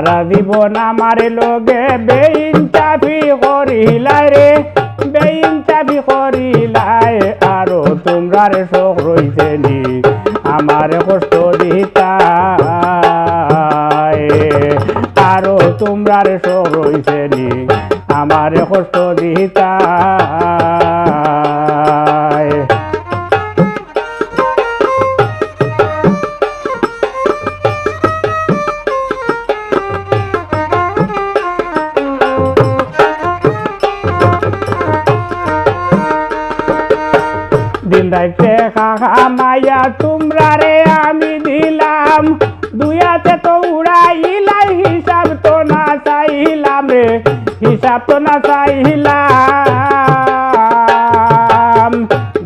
সারা জীবন আমার লগে বেইনসাফি করিলাই রে বেইনসাফি করিলাই আরো তোমরার শোক রইছে নি আমার কষ্ট দিতাই আরো তোমরার শোক রইছে নি আমার কষ্ট দিতাই দিন রাইতে খামাইয়া তোমরা রে আমি দিলাম দুয়াতে তো উড়াইলাই হিসাব তো না চাইলাম রে হিসাব তো না চাইলাম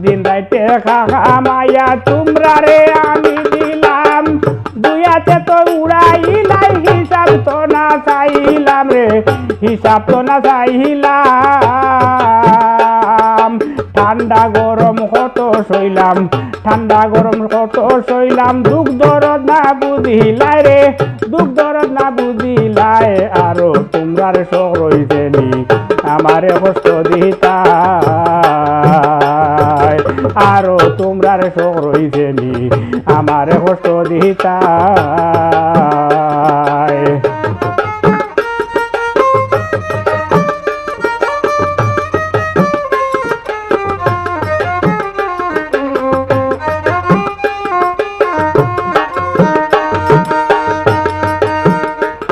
দিন রাইতে খামাইয়া তোমরা রে আমি দিলাম দুয়াতে তো উড়াইলাই হিসাব তো না চাইলাম রে হিসাব তো না চাইলাম ঠান্ডা গরম কত সইলাম ঠান্ডা গরম কত সইলাম দুঃখ দরদ না বুঝিলাই রে দুঃখ দরদ না বুঝিলাই আরো তোমরার শোক রইছে নি আমারে কষ্ট দিতাই আরো তোমরার শোক রইছে নি আমারে কষ্ট দিতাই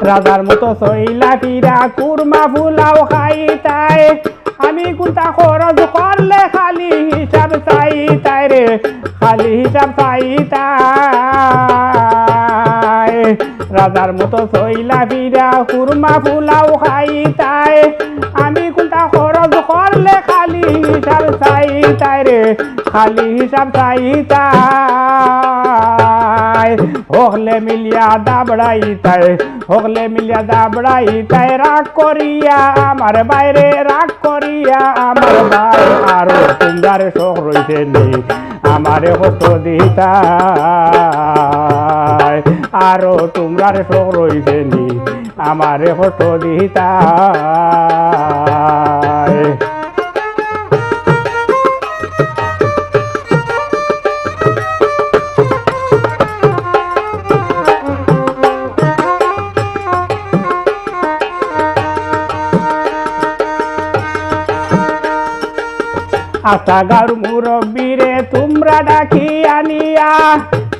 রাজার মতো সইলা ফিরা কুরমা ফুলাও খাইতাই আমি কোনটা খরচ করলে খালি হিসাব চাইতাই রে খালি হিসাব চাইতাই রাজার মতো সইলা ফিরা কুরমা ফুলাও খাইতাই আমি কোনটা খরচ করলে খালি হিসাব চাইতাই রে খালি হিসাব চাইতাই হকলে মিলিয়া দাবড়াইতাই হকলে মিলিয়া দাবড়াইতাই রাগ করিয়া আমার বাইরে রাগ করিয়া আমার ভাই আরো তোমরার শোক রইছে নি আমারে কষ্ট দিতাই আরো তোমরার শোক রইছে নি আমারে কষ্ট দিতাই আশা গাঁর মুরব্বীরে তোমরা ডাকি আনিয়া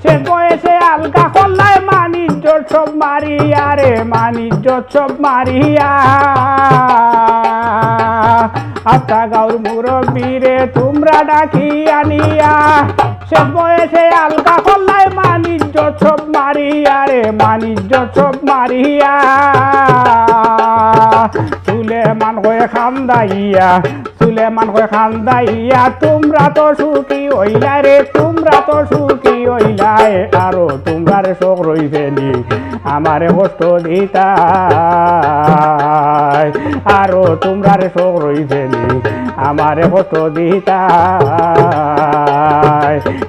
সে বয়সে আলগা করলাই মানিজ্য সব মারিয়া রে মানিজ্য সব মারিয়া আশা গাঁর মুরব্বীরে তোমরা ডাকি আনিয়া সে বয়সে আলগা করলাই মানিজ্য সব মারিয়া রে মানিজ্য সব মারিয়া সুলেমান হয়ে খান্দাইয়া সুলেমান হয়ে খান্দাইয়া তোমরা তো সুখী হইলা রে তোমরা তো সুখী হইলাই আরো তোমরার শোক রইছে নি আমারে কষ্ট দিতাই আরো তোমরার শোক রইছে নি আমারে কষ্ট দিতাই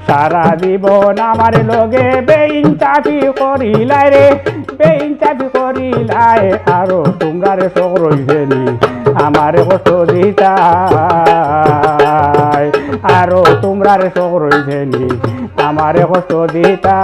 সারা জীবন আমার লগে বেইনসাফি করিলাই রে বেইনসাফি করিলাই আরো তোমরার শোক রইছে নি আমারে কষ্ট দিতাই আরো তোমরার শোক রইছে নি আমারে কষ্ট দিতাই